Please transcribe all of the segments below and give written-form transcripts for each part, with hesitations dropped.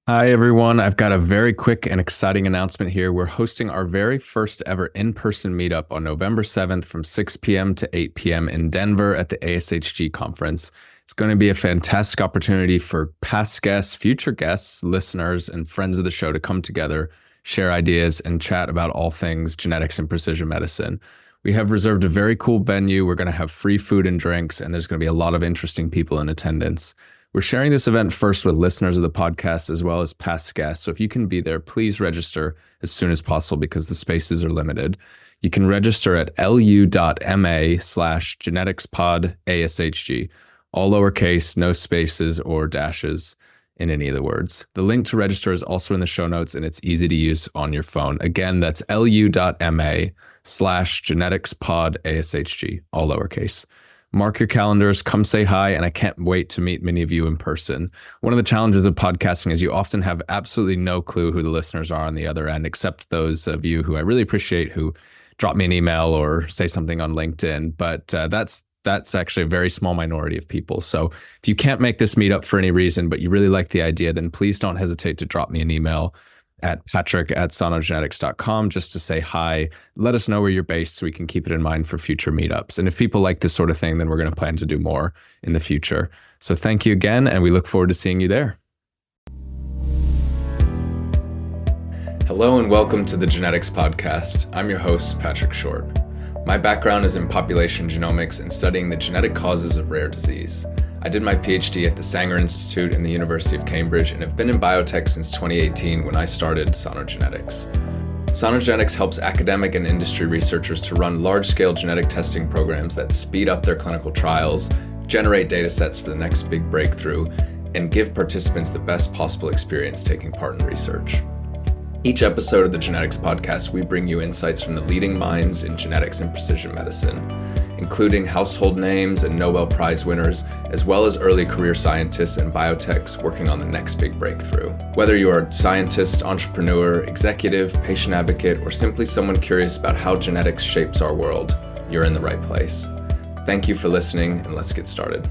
Hi, everyone. I've got a very quick and exciting announcement here. We're hosting our very first ever in-person meetup on November 7th from 6 p.m. to 8 p.m. in Denver at the ASHG conference. It's going to be a fantastic opportunity for past guests, future guests, listeners, and friends of the show to come together, share ideas, and chat about all things genetics and precision medicine. We have reserved a very cool venue. We're going to have free food and drinks, and there's going to be a lot of interesting people in attendance. We're sharing this event first with listeners of the podcast as well as past guests. So if you can be there, please register as soon as possible because the spaces are limited. You can register at lu.ma/geneticspodASHG, all lowercase, no spaces or dashes in any of the words. The link to register is also in the show notes and it's easy to use on your phone. Again, that's lu.ma/geneticspodASHG, all lowercase. Mark your calendars, come say hi, and I can't wait to meet many of you in person. One of the challenges of podcasting is you often have absolutely no clue who the listeners are on the other end, except those of you who I really appreciate who drop me an email or say something on LinkedIn. But that's actually a very small minority of people. So if you can't make this meetup for any reason, but you really like the idea, then please don't hesitate to drop me an email at patrick@sonogenetics.com just to say hi. Let us know where you're based so we can keep it in mind for future meetups. And if people like this sort of thing, then we're going to plan to do more in the future. So thank you again, and we look forward to seeing you there. Hello and welcome to the Genetics Podcast. I'm your host, Patrick Short. My background is in population genomics and studying the genetic causes of rare disease. I did my PhD at the Sanger Institute in the University of Cambridge and have been in biotech since 2018 when I started Sonogenetics. Sonogenetics helps academic and industry researchers to run large-scale genetic testing programs that speed up their clinical trials, generate data sets for the next big breakthrough, and give participants the best possible experience taking part in research. Each episode of the Genetics Podcast, we bring you insights from the leading minds in genetics and precision medicine, including household names and Nobel Prize winners, as well as early career scientists and biotechs working on the next big breakthrough. Whether you are a scientist, entrepreneur, executive, patient advocate, or simply someone curious about how genetics shapes our world, you're in the right place. Thank you for listening, and let's get started.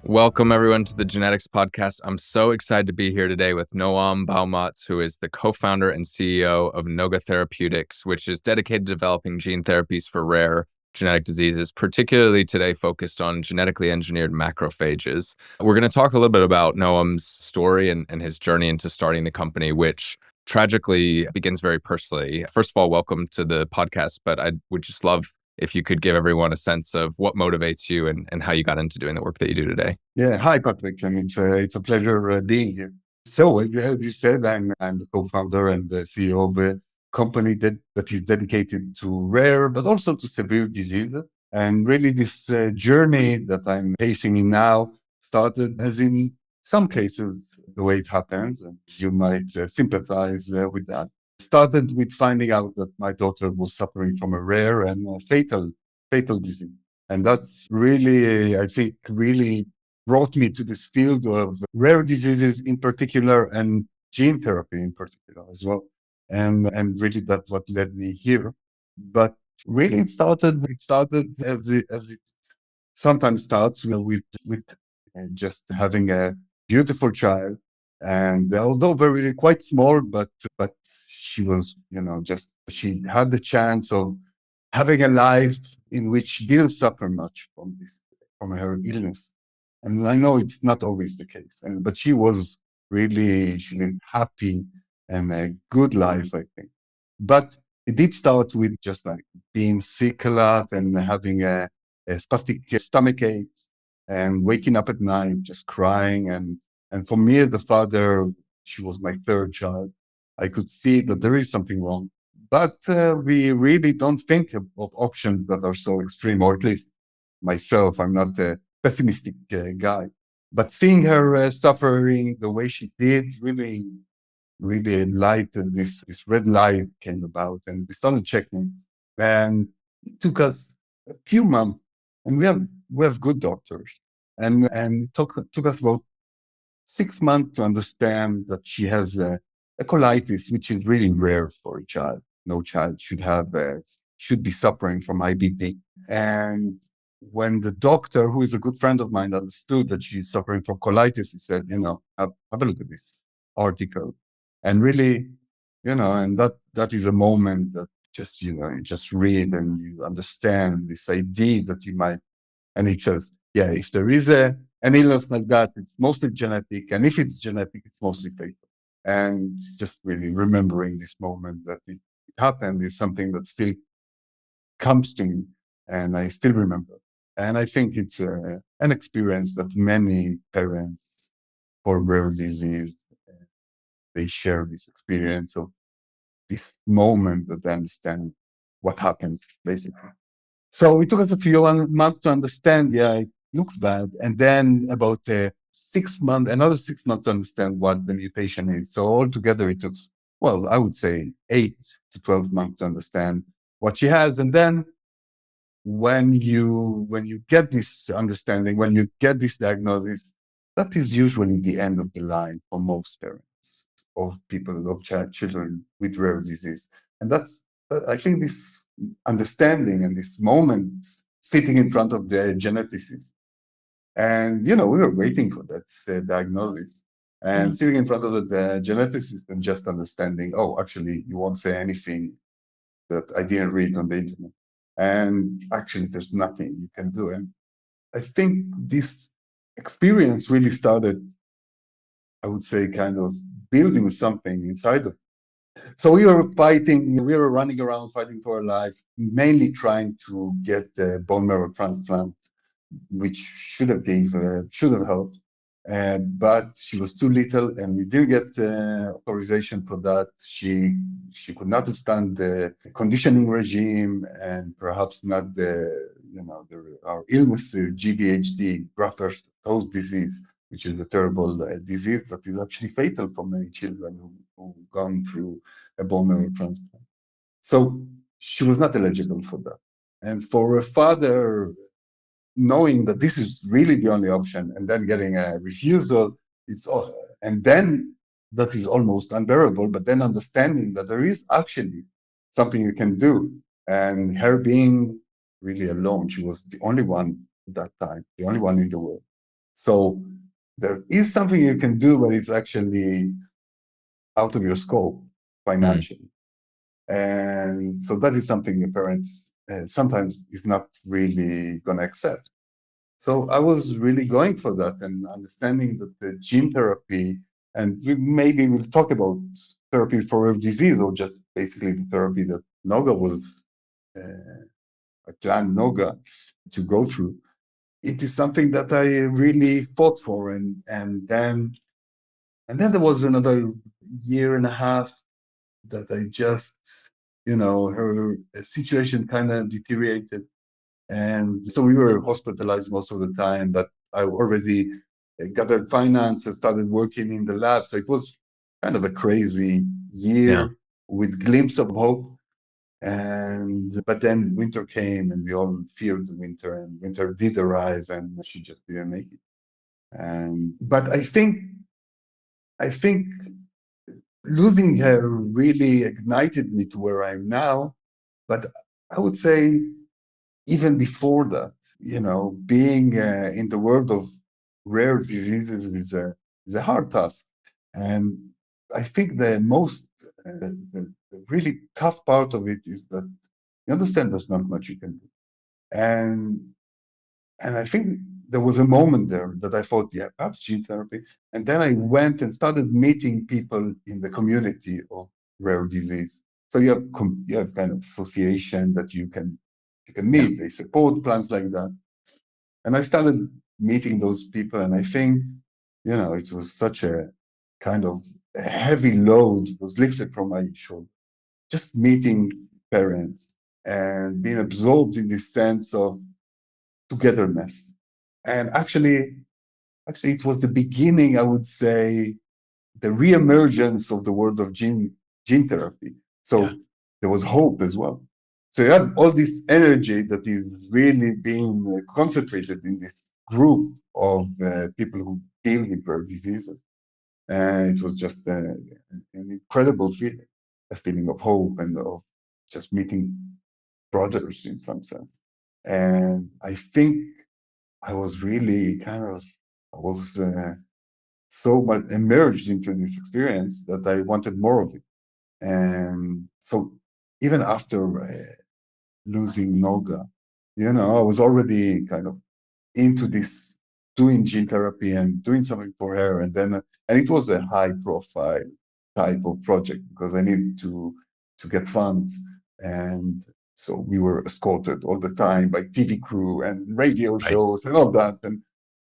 Welcome, everyone, to the Genetics Podcast. I'm so excited to be here today with Noam Baumatz, who is the co-founder and CEO of Noga Therapeutics, which is dedicated to developing gene therapies for rare genetic diseases, particularly today focused on genetically engineered macrophages. We're going to talk a little bit about Noam's story and his journey into starting the company, which tragically begins very personally. First of all, welcome to the podcast, but I would just love if you could give everyone a sense of what motivates you and how you got into doing the work that you do today. Yeah. Hi, Patrick. I mean, it's a pleasure being here. So, as you said, I'm the co-founder and the CEO of a company that is dedicated to rare, but also to severe diseases. And really, this journey that I'm facing in now started, as in some cases, the way it happens, and you might sympathize with that. Started with finding out that my daughter was suffering from a rare and fatal disease. And that's really, I think, really brought me to this field of rare diseases in particular and gene therapy in particular as well. And really that's what led me here. But really it started as it sometimes starts with just having a beautiful child. And although very quite small, but she was, she had the chance of having a life in which she didn't suffer much from her illness. And I know it's not always the case, but she was really, she lived happy and a good life, I think. But it did start with just like being sick a lot and having a spastic stomach aches and waking up at night, just crying. And for me as the father, she was my third child. I could see that there is something wrong. But we really don't think of options that are so extreme, or at least myself, I'm not a pessimistic guy. But seeing her suffering the way she did really enlightened. This red light came about, and we started checking. And it took us a few months, and we have good doctors, and it took us about 6 months to understand that she has a colitis, which is really rare for a child. No child should be suffering from IBD. And when the doctor, who is a good friend of mine, understood that she's suffering from colitis, he said, have a look at this article. And really, and that is a moment that just, you just read and you understand this idea that you might, and he says, yeah, if there is an illness like that, it's mostly genetic. And if it's genetic, it's mostly fatal. And just really remembering this moment that it happened is something that still comes to me and I still remember. And I think it's an experience that many parents for rare disease, they share this experience of this moment that they understand what happens, basically. So it took us a few months to understand, yeah, it looks bad. And then about 6 months, another 6 months to understand what the mutation is. So altogether it took, well, I would say 8 to 12 months to understand what she has. And then when you get this understanding, when you get this diagnosis, that is usually the end of the line for most parents of people of children with rare disease. And that's I think this understanding and this moment sitting in front of the geneticist, and we were waiting for that diagnosis. And sitting in front of the geneticist and just understanding, oh, actually, you won't say anything that I didn't read on the internet. And actually, there's nothing you can do. And I think this experience really started, I would say, kind of building something inside of. So we were fighting, we were running around fighting for our life, mainly trying to get the bone marrow transplant, which should have helped. But she was too little, and we didn't get authorization for that. She could not withstand the conditioning regime, and perhaps not our illnesses, GVHD, graft versus host disease, which is a terrible disease that is actually fatal for many children who've gone through a bone marrow transplant. So she was not eligible for that. And for a father, knowing that this is really the only option and then getting a refusal, and then that is almost unbearable, but then understanding that there is actually something you can do. And her being really alone, she was the only one at that time, the only one in the world. So there is something you can do, but it's actually out of your scope financially. And so that is something your parents sometimes is not really going to accept. So I was really going for that and understanding that the gene therapy, and maybe we'll talk about therapies for rare disease, or just basically the therapy that Noga was, I planned Noga to go through. It is something that I really fought for. And then there was another year and a half that I just, her situation kind of deteriorated. And so we were hospitalized most of the time, but I already gathered finance and started working in the lab. So it was kind of a crazy year with glimpse of hope. But then winter came and we all feared the winter, and winter did arrive and she just didn't make it. But I think losing her really ignited me to where I'm now. But I would say even before that, being in the world of rare diseases is a hard task. And I think the really tough part of it is that you understand there's not much you can do. And I think there was a moment there that I thought, yeah, perhaps gene therapy. And then I went and started meeting people in the community of rare disease. So you have kind of association that you can meet. They support plans like that. And I started meeting those people, and I think, it was such a kind of a heavy load was lifted from my shoulder. Just meeting parents and being absorbed in this sense of togetherness. And actually, it was the beginning, I would say, the reemergence of the world of gene therapy. So there was hope as well. So you have all this energy that is really being concentrated in this group of people who deal with rare diseases. And it was just an incredible feeling, a feeling of hope and of just meeting brothers in some sense. And I think I was really kind of, I was so much immersed into this experience that I wanted more of it. And so even after losing Noga, I was already kind of into this, doing gene therapy and doing something for her. And it was a high profile type of project because I needed to get funds. And so we were escorted all the time by TV crew and radio Right. shows and all that. And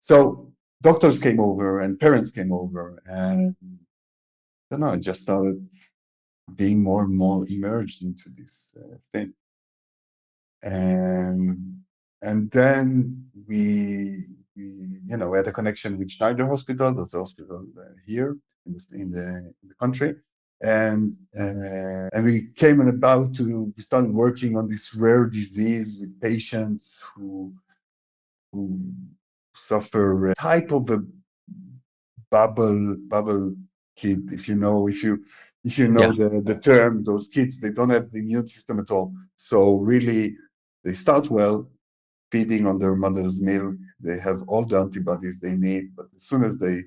so doctors came over and parents came over. And I don't know, I just started being more and more immersed into this thing. And then we had a connection with Schneider Hospital. That's a hospital here in the country. And we came about to we started working on this rare disease with patients who suffer a type of a bubble kid. If you know Yeah. the term, those kids, they don't have the immune system at all. So really, they start well, feeding on their mother's milk. They have all the antibodies they need, but as soon as they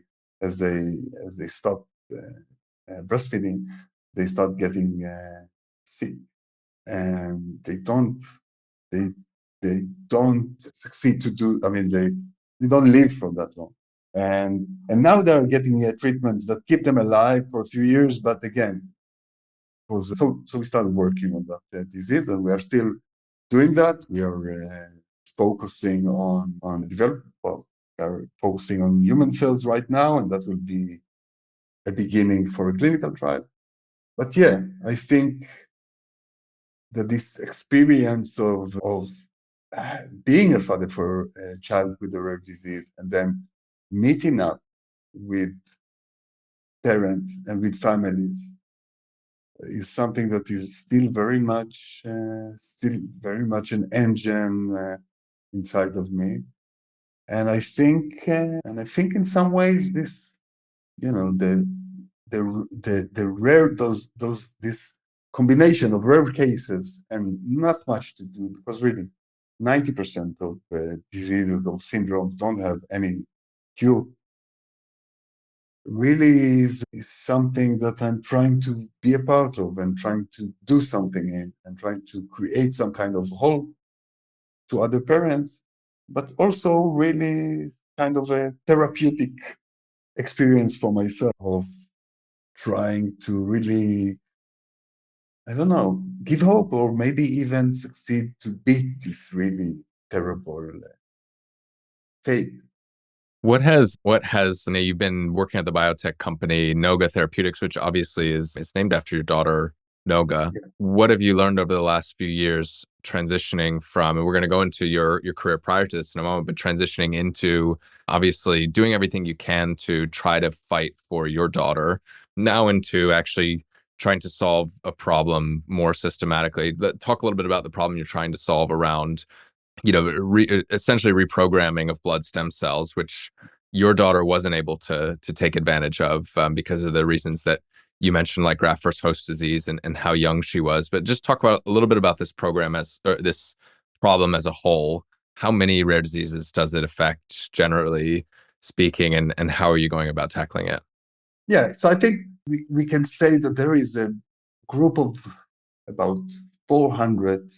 stop breastfeeding, they start getting sick, and they they don't succeed to do. I mean, they don't live for that long, and now they are getting treatments that keep them alive for a few years. But again, so we started working on that disease, and we are still doing that. We are focusing on development. Well, we are focusing on human cells right now, and that will be a beginning for a clinical trial. But yeah, I think that this experience of being a father for a child with a rare disease and then meeting up with parents and with families is something that is still very much an engine inside of me. And I think in some ways this, the rare those this combination of rare cases and not much to do, because really 90% of diseases of syndromes don't have any cure, really is something that I'm trying to be a part of and trying to do something in and trying to create some kind of hope to other parents, but also really kind of a therapeutic experience for myself of trying to really, I don't know, give hope or maybe even succeed to beat this really terrible fate. What has you've been working at the biotech company Noga Therapeutics, which obviously is named after your daughter Noga. Yeah. What have you learned over the last few years transitioning from, and we're going to go into your career prior to this in a moment, but transitioning into obviously doing everything you can to try to fight for your daughter, now into actually trying to solve a problem more systematically. Talk a little bit about the problem you're trying to solve around essentially reprogramming of blood stem cells, which your daughter wasn't able to take advantage of because of the reasons that you mentioned, like graft versus host disease and how young she was. But just talk about a little bit about this program or this problem as a whole. How many rare diseases does it affect, generally speaking, and how are you going about tackling it? Yeah, so I think we can say that there is a group of about 400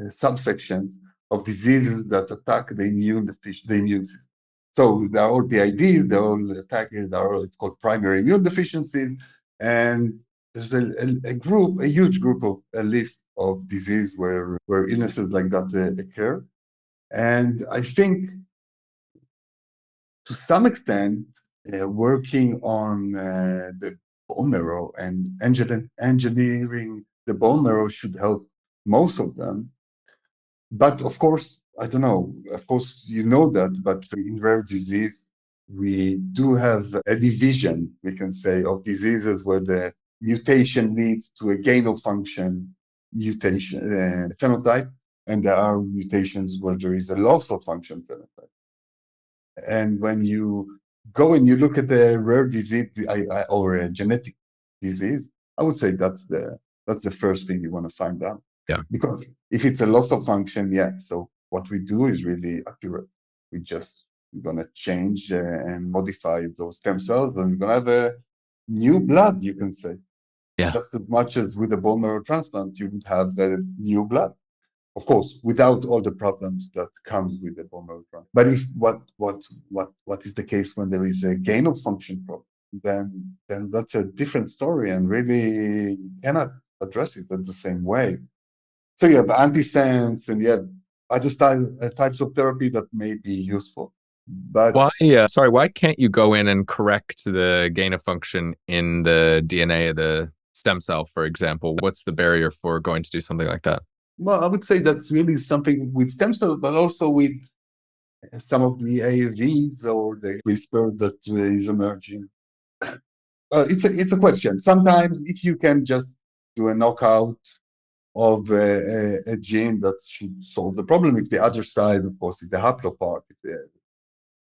subsections of diseases that attack the immune system. So they're all PIDs, they're all it's called primary immune deficiencies. And there's a huge group of a list of disease where illnesses like that occur. And I think to some extent, working on the bone marrow and engineering the bone marrow should help most of them. But of course, I don't know, of course, you know that, but in rare disease, we do have a division, we can say, of diseases where the mutation leads to a gain of function mutation phenotype, and there are mutations where there is a loss of function phenotype. And when you go and you look at the rare disease or a genetic disease, I would say that's the first thing you want to find out. Yeah. Because if it's a loss of function, yeah. So what we do is really accurate. We just we're gonna change and modify those stem cells, and we're gonna have a new blood, you can say. Yeah. Just as much as with a bone marrow transplant, you would have a new blood. Of course, without all the problems that comes with the bone marrow transplant. But if what is the case when there is a gain of function problem, then that's a different story, and really you cannot address it in the same way. So you have antisense and you have other types of therapy that may be useful. But Why can't you go in and correct the gain of function in the DNA of the stem cell, for example? What's the barrier for going to do something like that? well, I would say that's really something with stem cells, but also with some of the AAVs or the CRISPR that is emerging. It's a question. Sometimes if you can just do a knockout of a gene that should solve the problem, if the other side, of course, if the haplopart, if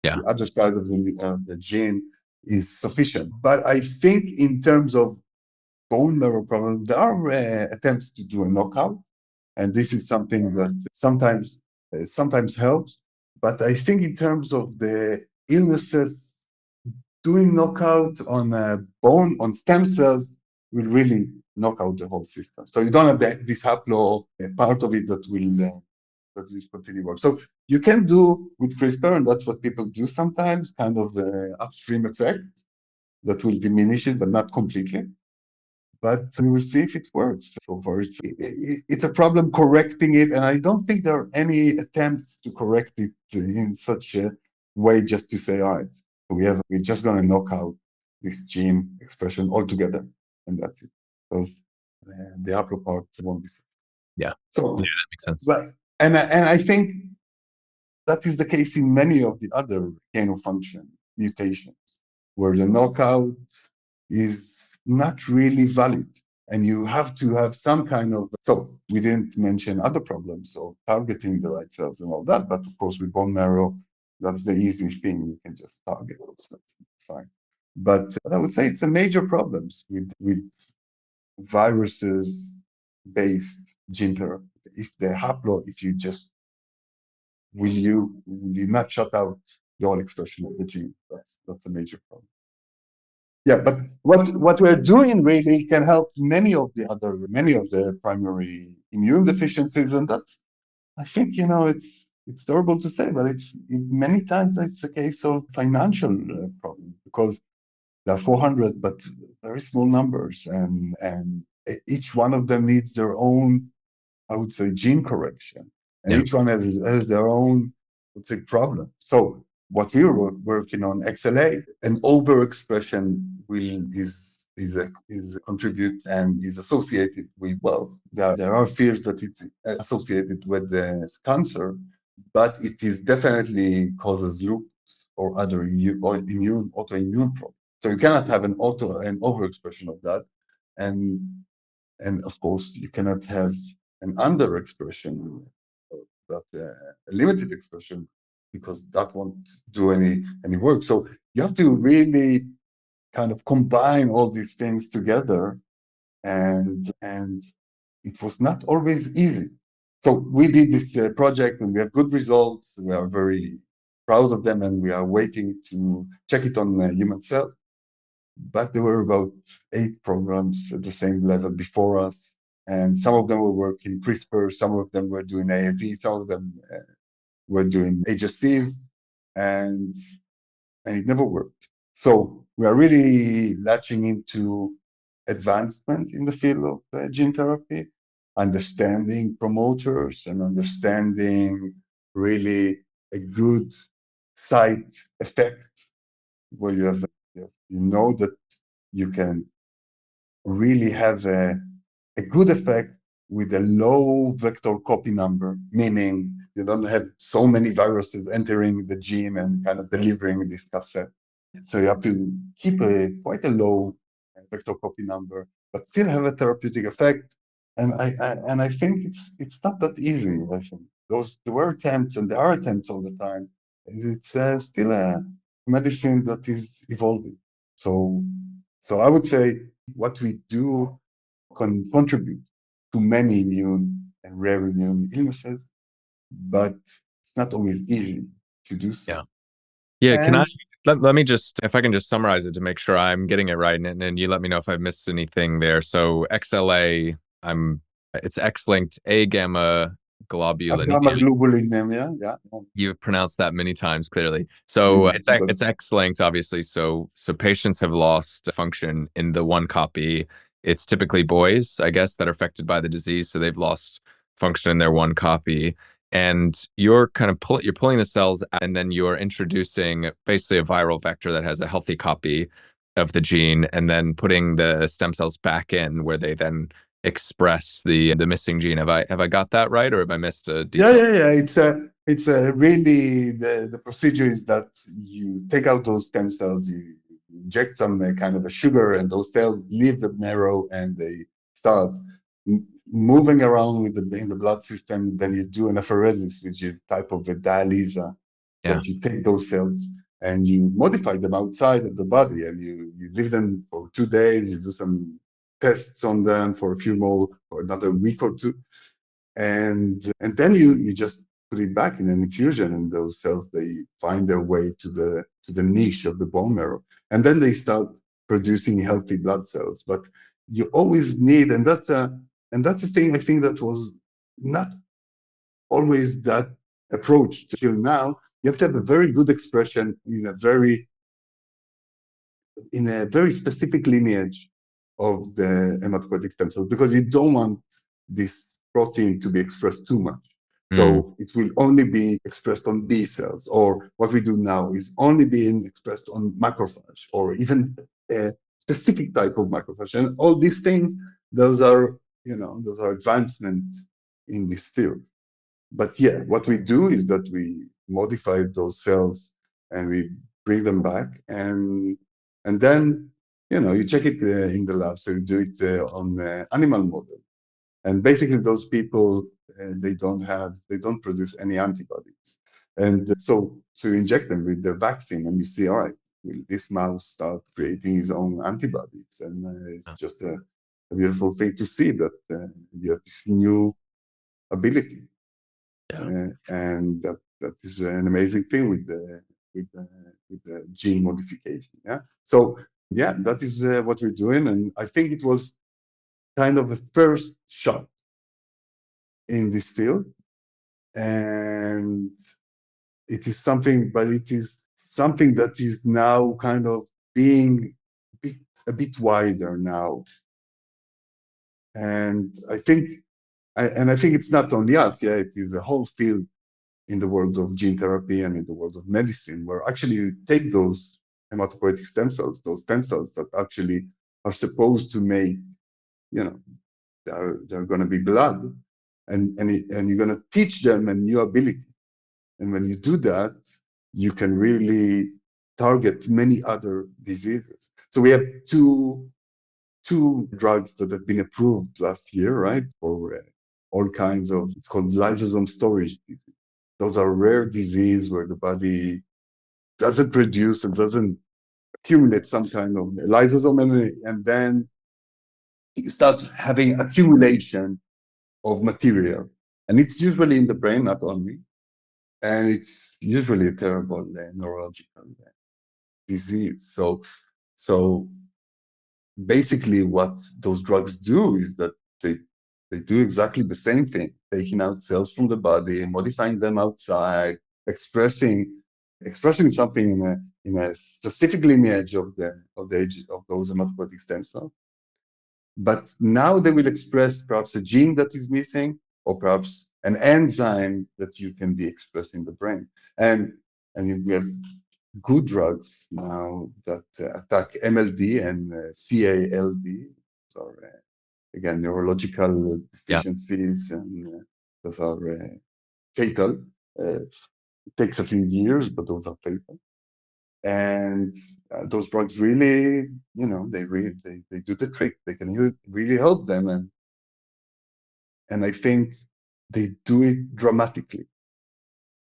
Yeah. the other side of the gene is sufficient. But I think in terms of bone marrow problem, there are attempts to do a knockout, and this is something that sometimes helps. But I think in terms of the illnesses, doing knockout on bone on stem cells will really knock out the whole system. So you don't have this haplo part of it that will continue work. So you can do with CRISPR, and that's what people do sometimes, kind of the upstream effect that will diminish it, but not completely. But we will see if it works. So far, it's a problem correcting it, and I don't think there are any attempts to correct it in such a way just to say, all right, we're just going to knock out this gene expression altogether, and that's it. Because the upper part won't be. Yeah. So, Yeah, that makes sense. but and I think that is the case in many of the other gain of function mutations, where the knockout is not really valid. And you have to have some kind of. So we didn't mention other problems of targeting the right cells and all that, but of course with bone marrow, that's the easy thing. You can just target those cells. It's fine. But I would say it's a major problems with viruses based gene therapy. If the haplo, if you just will you not shut out the whole expression of the gene? That's a major problem. Yeah, but what we're doing really can help many of the primary immune deficiencies, and that's I think it's terrible to say, but it's many times it's a case of financial problem because there are 400, but very small numbers, and each one of them needs their own, I would say, gene correction, and Yeah. each one has their own, I would say, problem. So what we're working on XLA, an overexpression is contribute and is associated with, well, there are fears that it's associated with the cancer, but it is definitely causes lupus or other autoimmune problems. So you cannot have an overexpression of that, and of course you cannot have an underexpression, but a limited expression, because that won't do any work. So you have to really kind of combine all these things together, and it was not always easy. So we did this project, and we have good results. We are very proud of them, and we are waiting to check it on human cells. But there were about 8 programs at the same level before us, and some of them were working CRISPR, some of them were doing AAV, some of them were doing HSCs, and it never worked. So we are really latching into advancement in the field of gene therapy, understanding promoters and understanding really a good side effect where you know that you can really have a good effect with a low vector copy number, meaning you don't have so many viruses entering the gene and kind of delivering this cassette. So you have to keep quite a low vector copy number, but still have a therapeutic effect. And I think it's not that easy. I think there were attempts and there are attempts all the time. It's still a medicine that is evolving. So I would say what we do can contribute to many immune and rare immune illnesses, but it's not always easy to do Yeah. so. Yeah, can I And let me just, if I can just summarize it to make sure I'm getting it right, and you let me know if I've missed anything there. So XLA, I'm it's X-linked A gamma gamma globulinemia. globulinemia, yeah, You've pronounced that many times clearly. So it's that's X-linked, obviously. So patients have lost function in the one copy. It's typically boys, I guess, that are affected by the disease, so they've lost function in their one copy. And you're kind of you're pulling the cells out, and then you're introducing basically a viral vector that has a healthy copy of the gene, and then putting the stem cells back in where they then express the missing gene. Have I got that right, or have I missed a yeah, detail? yeah. It's a really the procedure is that you take out those stem cells, you inject some kind of a sugar, and those cells leave the marrow and they start moving around with in the blood system. Then you do an apheresis, which is type of a dialysis Yeah. that you take those cells and you modify them outside of the body, and you leave them for 2 days. You do some tests on them for a few more, for another week or two, and then you just put it back in an infusion, and those cells, they find their way to the niche of the bone marrow, and then they start producing healthy blood cells. But you always need, and that's a thing I think that was not always that approach till now. You have to have a very good expression in a very specific lineage of the hematopoietic stem cells, because you don't want this protein to be expressed too much. Mm, So it will only be expressed on B cells, or what we do now is only being expressed on macrophage, or even a specific type of macrophage. And all these things, those are, those are advancements in this field. But yeah, what we do is that we modify those cells and we bring them back, and then you check it in the lab. So you do it on animal model, and basically those people they don't produce any antibodies, and so you inject them with the vaccine, and you see, all right, will this mouse start creating his own antibodies? And it's just a beautiful thing to see that you have this new ability. yeah. And that is an amazing thing with the, with the gene modification. Yeah. So yeah, that is what we're doing, and I think it was kind of a first shot in this field, and it is something that is now kind of being a bit wider now, and I think it's not only us. Yeah, it is a whole field in the world of gene therapy and in the world of medicine, where actually you take those hematopoietic stem cells, those stem cells that actually are supposed to make, you know, they're going to be blood, and you're going to teach them a new ability. And when you do that, you can really target many other diseases. So we have two drugs that have been approved last year, right, for all kinds of, it's called lysosome storage disease. Those are rare disease where the body doesn't produce and doesn't accumulate some kind of lysosome, and then you start having accumulation of material. And it's usually in the brain, not only, and it's usually a terrible neurological disease. So basically what those drugs do is that they they do exactly the same thing, taking out cells from the body, modifying them outside, expressing something in a specific lineage of the age of those hematopoietic stem cells. But now they will express perhaps a gene that is missing, or perhaps an enzyme that you can be expressed in the brain. And we have good drugs now that attack MLD and CALD. So again, neurological Yeah. deficiencies, and those are fatal. It takes a few years, but those are fatal. And those drugs really, they do the trick. They can really help them, and I think they do it dramatically.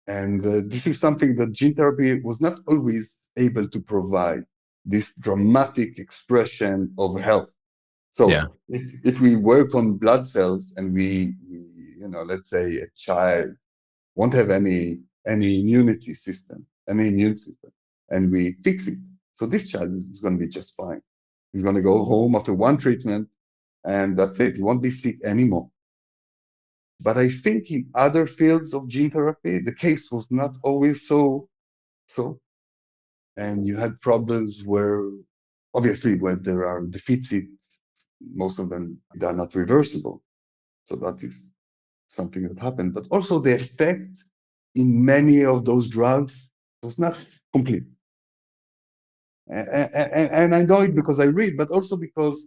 And this is something that gene therapy was not always able to provide, this dramatic expression of health. Yeah. So if we work on blood cells and we let's say a child won't have any immunity system, any immune system, and we fix it. So this child is going to be just fine. He's going to go home after one treatment, and that's it. He won't be sick anymore. But I think in other fields of gene therapy, the case was not always so. And you had problems where, obviously, when there are deficiencies, most of them they are not reversible. So that is something that happened. But also the effect in many of those drugs was not complete. And I know it because I read, but also because,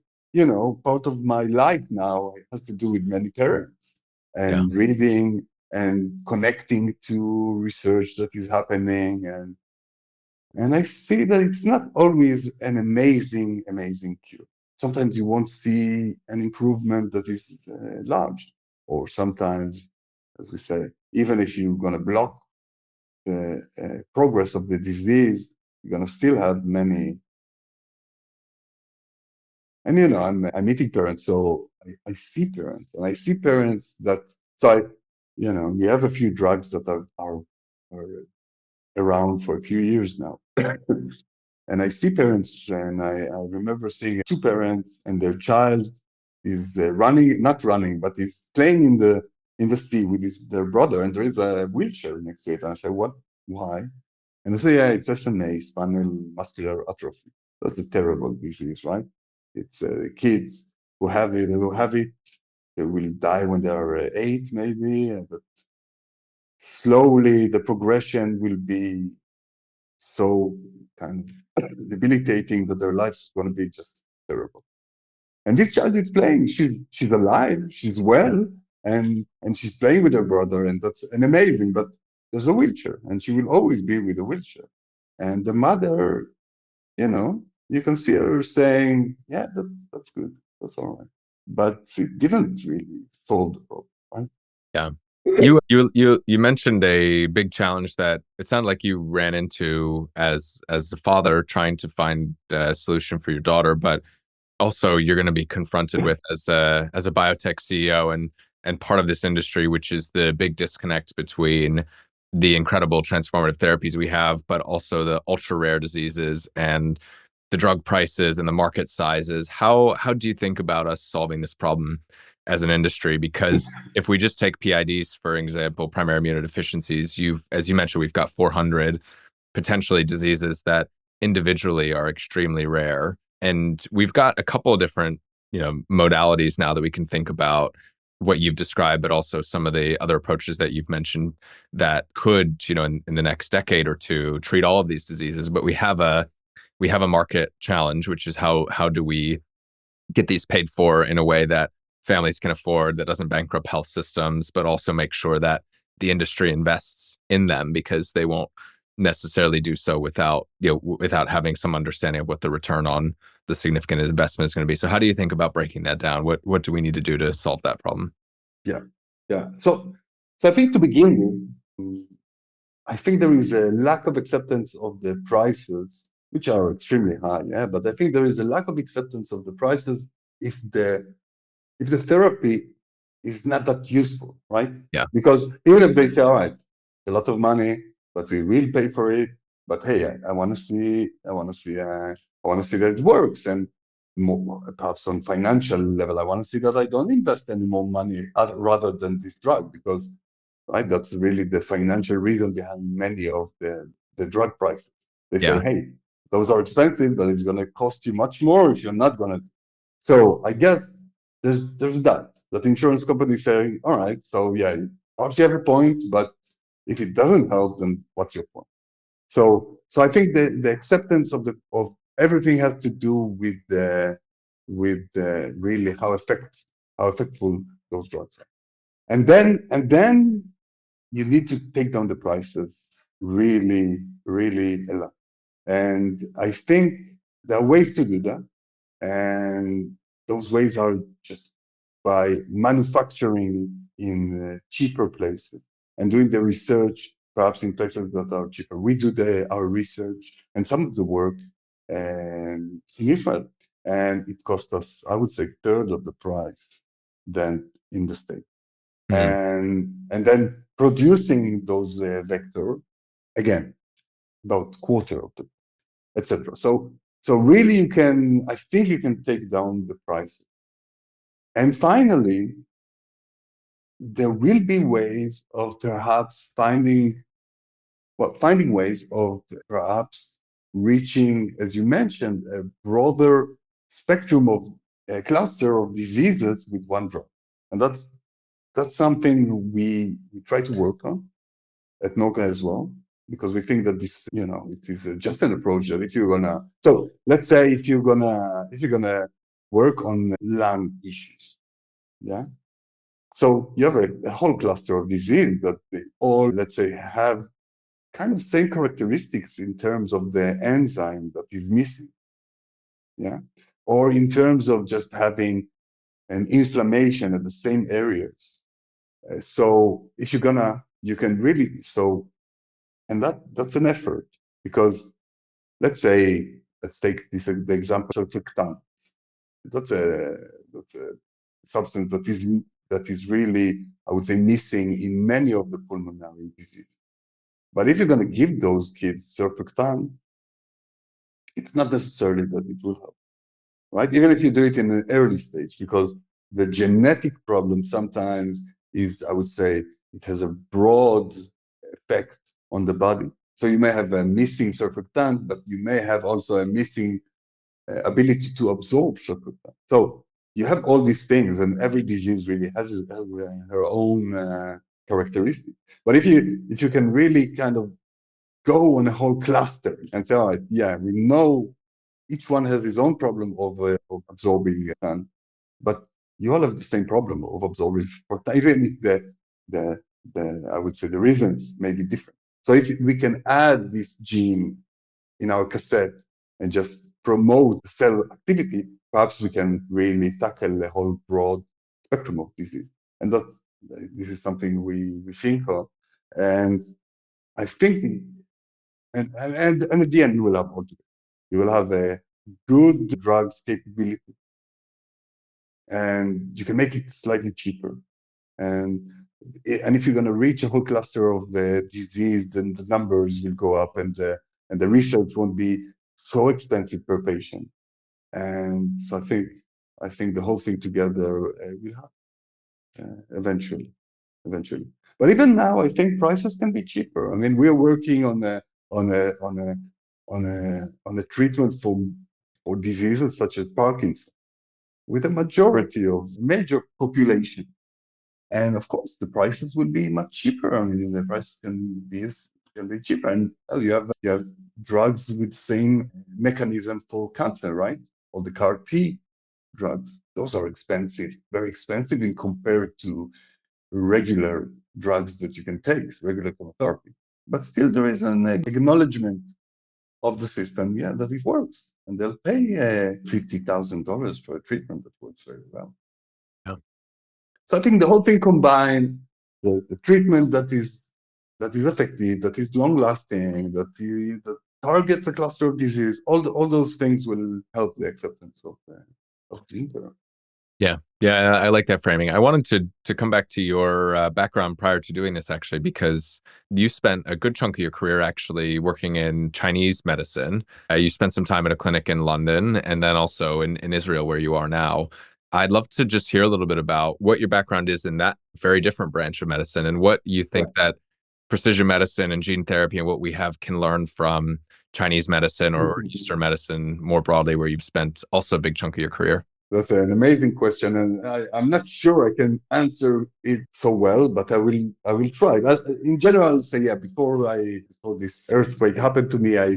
part of my life now has to do with many parents Yeah. and reading and connecting to research that is happening. And I see that it's not always an amazing cure. Sometimes you won't see an improvement that is large, or sometimes, as we say, even if you're going to block the progress of the disease, you're going to still have many. And I'm meeting parents, so I see parents, and I see parents that. So we have a few drugs that are around for a few years now. And I see parents, and I remember seeing two parents, and their child is not running, but is playing in the sea with their brother, and there is a wheelchair next to it. And I say, what? Why? And they say, yeah, it's SMA, spinal muscular atrophy. That's a terrible disease, right? It's kids who have it, they will die when they are 8, maybe, but slowly the progression will be so kind of debilitating that their life is going to be just terrible. And this child is playing. She's alive. She's well, and she's playing with her brother, and that's an amazing. But there's a wheelchair, and she will always be with a wheelchair. And the mother, you can see her saying, "Yeah, that's good. That's all right." But it didn't really solve the problem, right? Yeah. You mentioned a big challenge that it sounded like you ran into as the father trying to find a solution for your daughter, but also you're going to be confronted with as a biotech CEO and part of this industry, which is the big disconnect between the incredible transformative therapies we have, but also the ultra rare diseases and the drug prices and the market sizes. How do you think about us solving this problem as an industry? Because if we just take PIDs, for example, primary immunodeficiencies, as you mentioned, we've got 400 potentially diseases that individually are extremely rare. And we've got a couple of different, modalities now that we can think about what you've described, but also some of the other approaches that you've mentioned that could, in the next decade or two, treat all of these diseases. But we have a market challenge, which is how do we get these paid for in a way that families can afford, that doesn't bankrupt health systems, but also make sure that the industry invests in them, because they won't necessarily do so without having some understanding of what the return on the significant investment is going to be. So how do you think about breaking that down? What do we need to do to solve that problem? Yeah, yeah. So I think to begin with, I think there is a lack of acceptance of the prices, which are extremely high. Yeah, but I think there is a lack of acceptance of the prices if the therapy is not that useful, right? Yeah. Because even if they say, all right, it's a lot of money, but we will pay for it. But hey, I want to see, that it works, and more, perhaps on financial level, I want to see that I don't invest any more money rather than this drug, because right, that's really the financial reason behind many of the drug prices. They say, Yeah. hey, those are expensive, but it's going to cost you much more if you're not going to. So I guess there's that insurance company saying, all right, so yeah, perhaps you have a point, but if it doesn't help, then what's your point? So I think the acceptance of everything has to do with really how effectful those drugs are, and then you need to take down the prices really, really a lot. And I think there are ways to do that. And those ways are just by manufacturing in cheaper places and doing the research, perhaps in places that are cheaper. We do our research and some of the work in Israel, and it cost us, I would say, third of the price than in the States. Hmm. and then producing those vector again about quarter of the etc. So really I think you can take down the price. And finally, there will be ways of perhaps finding ways of perhaps reaching, as you mentioned, a broader spectrum of a cluster of diseases with one drug. And that's something we try to work on at Noga as well, because we think that this, it is just an approach that if you're gonna, so let's say if you're gonna work on lung issues, yeah. So you have a whole cluster of disease that they all, let's say, have kind of same characteristics in terms of the enzyme that is missing, yeah, or in terms of just having an inflammation at the same areas. So if you can really, and that's an effort because let's take the example of surfactant. That's a substance that is really, I would say, missing in many of the pulmonary diseases. But if you're going to give those kids surfactant, it's not necessarily that it will help, right? Even if you do it in an early stage, because the genetic problem sometimes is, I would say, it has a broad effect on the body. So you may have a missing surfactant, but you may have also a missing ability to absorb surfactant. So you have all these things, and every disease really has her own characteristic. But if you can really kind of go on a whole cluster and say, all right, yeah, we know each one has his own problem of absorbing but you all have the same problem of absorbing surfactant, even if the I would say the reasons may be different. So if we can add this gene in our cassette and just promote cell activity, perhaps we can really tackle a whole broad spectrum of disease. And this is something we think of. And I think, and at the end, you will have all together. You will have a good drugs capability, and you can make it slightly cheaper. And if you're going to reach a whole cluster of disease, then the numbers will go up, and the research won't be so expensive per patient. And so I think the whole thing together will happen eventually. But even now, I think prices can be cheaper. I mean, we're working on a treatment for diseases such as Parkinson with a majority of major population. And of course, the prices will be much cheaper. I mean, the prices can be cheaper. And you have drugs with the same mechanism for cancer, right? Or the CAR T drugs. Those are expensive, very expensive in compared to regular drugs that you can take, regular chemotherapy. But still, there is an acknowledgement of the system, yeah, that it works. And they'll pay $50,000 for a treatment that works very well. Yeah. So I think the whole thing combined, the treatment that is effective, that is long lasting, that targets a cluster of disease, all those things will help the acceptance of gene therapy. Yeah, I like that framing. I wanted to come back to your background prior to doing this, actually, because you spent a good chunk of your career actually working in Chinese medicine. You spent some time at a clinic in London and then also in Israel, where you are now. I'd love to just hear a little bit about what your background is in that very different branch of medicine and what you think that precision medicine and gene therapy and what we have can learn from Chinese medicine or Eastern medicine more broadly, where you've spent also a big chunk of your career. That's an amazing question, and I'm not sure I can answer it so well, but I will try. But in general, I'll say, yeah, before this earthquake happened to me, I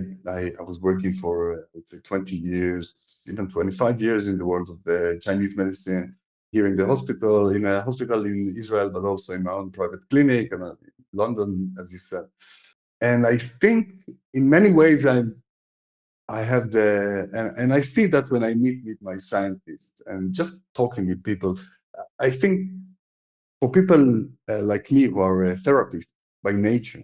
was working for let's say 20 years, even 25 years in the world of the Chinese medicine, here in a hospital in Israel, but also in my own private clinic and in London, as you said. And I think in many ways I have and I see that when I meet with my scientists and just talking with people, I think for people like me who are therapists by nature,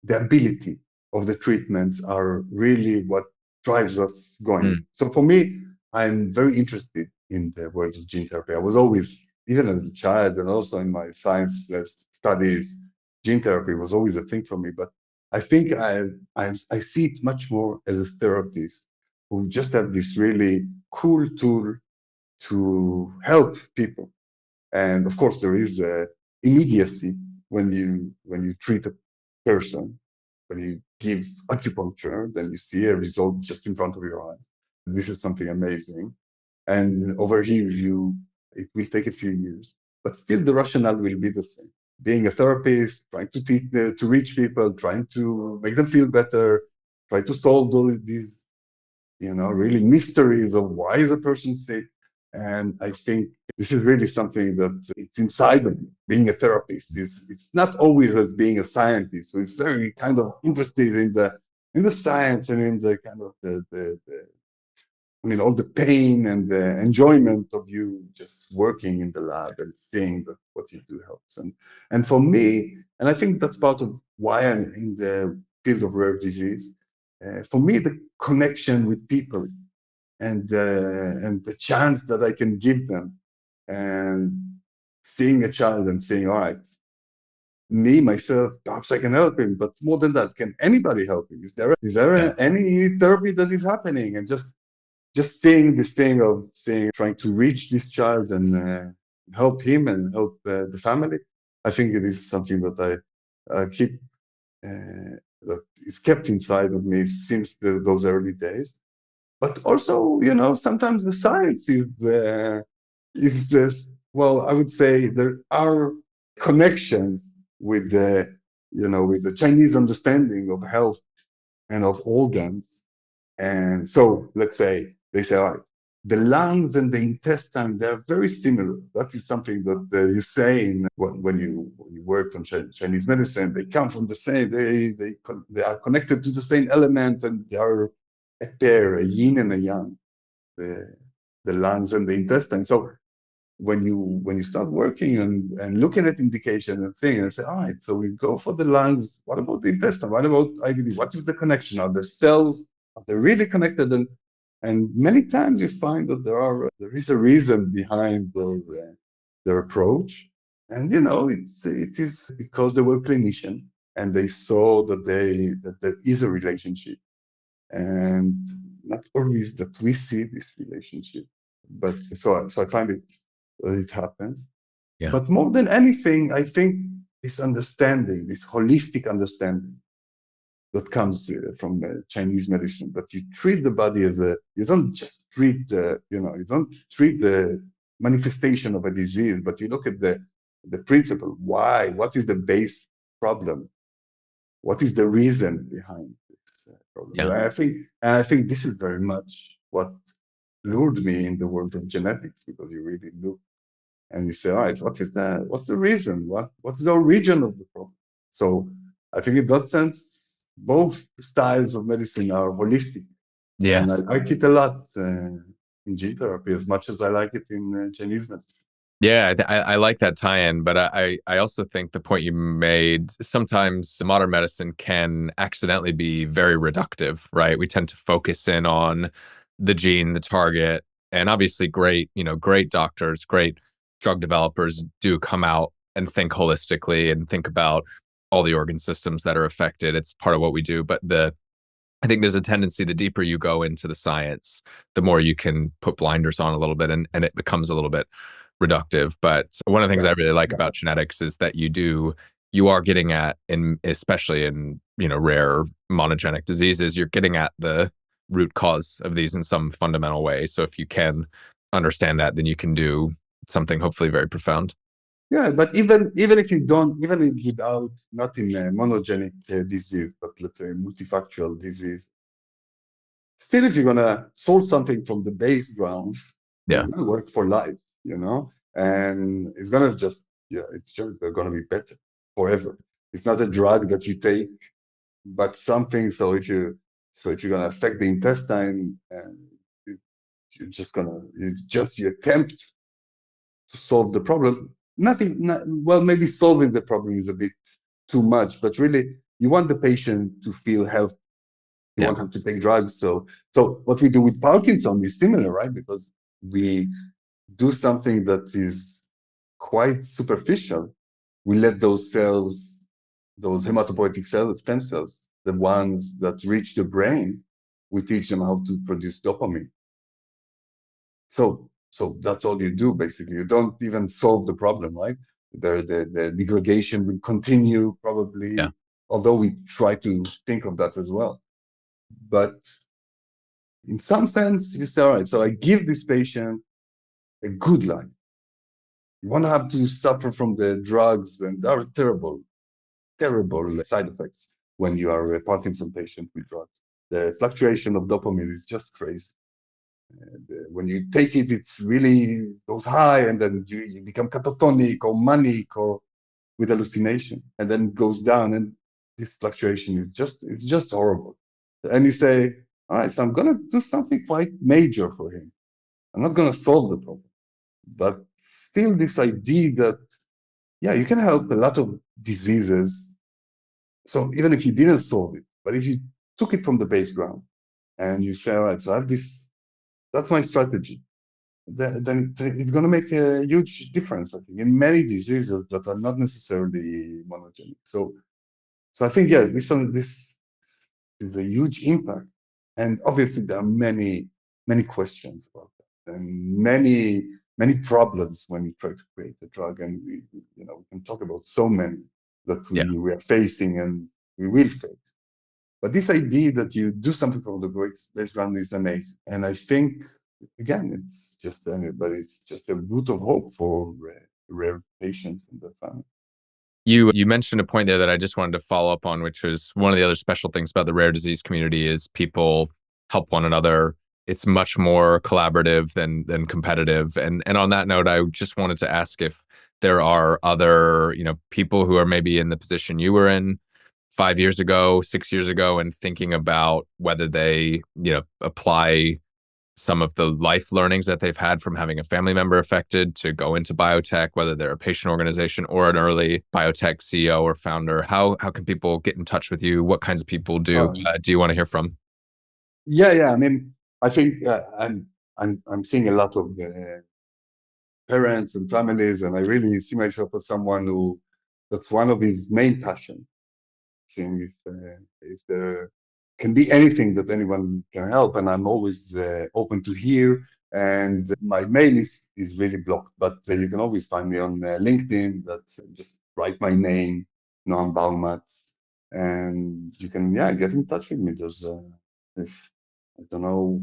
the ability of the treatments are really what drives us going. So for me, I'm very interested in the world of gene therapy. I was always even as a child and also in my science studies, gene therapy was always a thing for me. But I think I see it much more as a therapist who just have this really cool tool to help people. And of course, there is immediacy when you treat a person, when you give acupuncture, then you see a result just in front of your eyes. This is something amazing. And over here, it will take a few years, but still the rationale will be the same. Being a therapist, trying to teach, to reach people, trying to make them feel better, try to solve all of these, really mysteries of why is a person sick. And I think this is really something that it's inside of me. Being a therapist is it's not always as being a scientist. So it's very kind of interested in the science and in the kind of all the pain and the enjoyment of you just working in the lab and seeing that what you do helps. And for me, and I think that's part of why I'm in the field of rare disease. For me, the connection with people and the chance that I can give them, and seeing a child and saying, all right, me myself, perhaps I can help him, but more than that, can anybody help him? Yeah. Is there any therapy that is happening? And just seeing this thing of saying, trying to reach this child and help him and help the family, I think it is something that I keep, that is kept inside of me since those early days. But also, sometimes the science is just, well, I would say there are connections with the Chinese understanding of health and of organs. And so let's say they say, all right, the lungs and the intestine, they're very similar. That is something that you say when you work on Chinese medicine. They come from the same, they are connected to the same element, and they are a pair, a yin and a yang, the, the lungs and the intestine. So when you start working and looking at indication and things and say, all right, so we go for the lungs. What about the intestine? What about IBD? What is the connection? Are the cells, are they really connected? And many times you find that there is a reason behind their approach. And it is because they were clinician and they saw that there is a relationship, and not always that we see this relationship. But so I find it happens. Yeah. But more than anything, I think this understanding, this holistic understanding that comes from Chinese medicine, that you treat the body you don't just treat you don't treat the manifestation of a disease, but you look at the principle. Why? What is the base problem? What is the reason behind this problem? Yeah. And I think this is very much what lured me in the world of genetics, because you really look and you say, all right, what is that? What's the reason? What's the origin of the problem? So I think in that sense, both styles of medicine are holistic, and I Yes. like it a lot in gene therapy as much as I like it in Chinese medicine. Yeah, I like that tie-in, but I also think the point you made, sometimes modern medicine can accidentally be very reductive, right? We tend to focus in on the gene, the target, and obviously great doctors, great drug developers do come out and think holistically and think about all the organ systems that are affected. It's part of what we do, but I think there's a tendency, the deeper you go into the science, the more you can put blinders on a little bit, and it becomes a little bit reductive. But one of the things Yeah, I really like yeah, about genetics is that you are getting at, in especially in rare monogenic diseases, you're getting at the root cause of these in some fundamental way. So if you can understand that, then you can do something hopefully very profound. yeah. But even if you don't, even if without not in a monogenic disease, but let's say multifactorial disease, still, if you're gonna solve something from the base ground, Yeah. it's gonna work for life, and it's gonna it's just gonna be better forever. It's not a drug that you take, but something. So if you're gonna affect the intestine, and you, you attempt to solve the problem. Well, maybe solving the problem is a bit too much, but really, you want the patient to feel healthy. You Yeah. won't have to take drugs. So what we do with Parkinson is similar, right? Because we do something that is quite superficial, we let those cells, those hematopoietic cells, stem cells, the ones that reach the brain, we teach them how to produce dopamine. So that's all you do, basically. You don't even solve the problem, right? The degradation will continue probably, Yeah. although we try to think of that as well. But in some sense, you say, all right, so I give this patient a good life. You won't have to suffer from the drugs, and there are terrible side effects when you are a Parkinson patient with drugs. The fluctuation of dopamine is just crazy. And, when you take it, it's really goes high, and then you become catatonic or manic or with hallucination, and then it goes down, and this fluctuation is just horrible. And you say, all right, so I'm going to do something quite major for him. I'm not going to solve the problem, but still this idea that, yeah, you can help a lot of diseases. So even if you didn't solve it, but if you took it from the base ground and you say, all right, so I have this, that's my strategy, then it's going to make a huge difference, I think, in many diseases that are not necessarily monogenic. So I think, yes, this is a huge impact. And obviously there are many questions about that, and many problems when you try to create a drug. And we can talk about so many that we are facing and we will face. But this idea that you do something from the base ground is amazing. And I think, again, it's just a root of hope for rare patients and their family. You mentioned a point there that I just wanted to follow up on, which was one of the other special things about the rare disease community is people help one another. It's much more collaborative than competitive. And on that note, I just wanted to ask if there are other, people who are maybe in the position you were in 5 years ago, 6 years ago, and thinking about whether they, apply some of the life learnings that they've had from having a family member affected to go into biotech, whether they're a patient organization or an early biotech CEO or founder. How can people get in touch with you? What kinds of people do you want to hear from? Yeah. I mean, I think I'm seeing a lot of parents and families, and I really see myself as someone that's one of his main passions. Seeing if there can be anything that anyone can help, and I'm always open to hear. And my mail is really blocked, but you can always find me on LinkedIn. That's just write my name, Noam Baumatz, and you can get in touch with me. There's if I don't know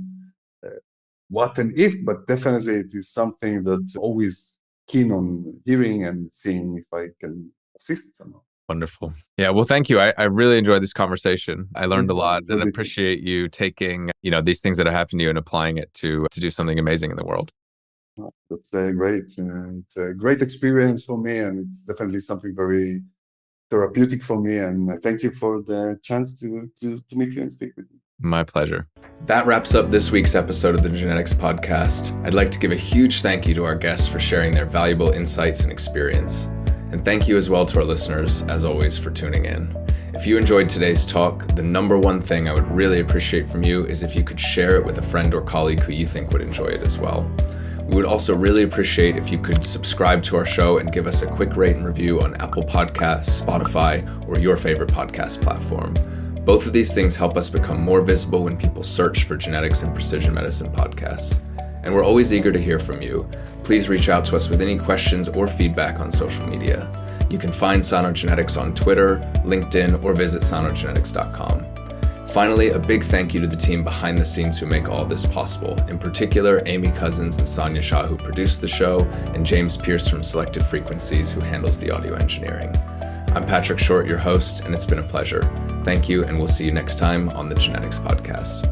what and if, but definitely it is something that always keen on hearing and seeing if I can assist somehow. Wonderful. Yeah. Well, thank you. I really enjoyed this conversation. I learned a lot and appreciate you taking, these things that have happened to you and applying it to do something amazing in the world. That's great. It's a great experience for me, and it's definitely something very therapeutic for me. And thank you for the chance to meet you and speak with you. My pleasure. That wraps up this week's episode of the Genetics Podcast. I'd like to give a huge thank you to our guests for sharing their valuable insights and experience. And thank you as well to our listeners, as always, for tuning in. If you enjoyed today's talk, the number one thing I would really appreciate from you is if you could share it with a friend or colleague who you think would enjoy it as well. We would also really appreciate if you could subscribe to our show and give us a quick rate and review on Apple Podcasts, Spotify, or your favorite podcast platform. Both of these things help us become more visible when people search for genetics and precision medicine podcasts. And we're always eager to hear from you. Please reach out to us with any questions or feedback on social media. You can find Cynogenetics on Twitter, LinkedIn, or visit cynogenetics.com. Finally, a big thank you to the team behind the scenes who make all this possible, in particular Amy Cousins and Sonia Shah, who produced the show, and James Pierce from Selective Frequencies, who handles the audio engineering. I'm Patrick Short, your host, and it's been a pleasure. Thank you, and we'll see you next time on the Genetics Podcast.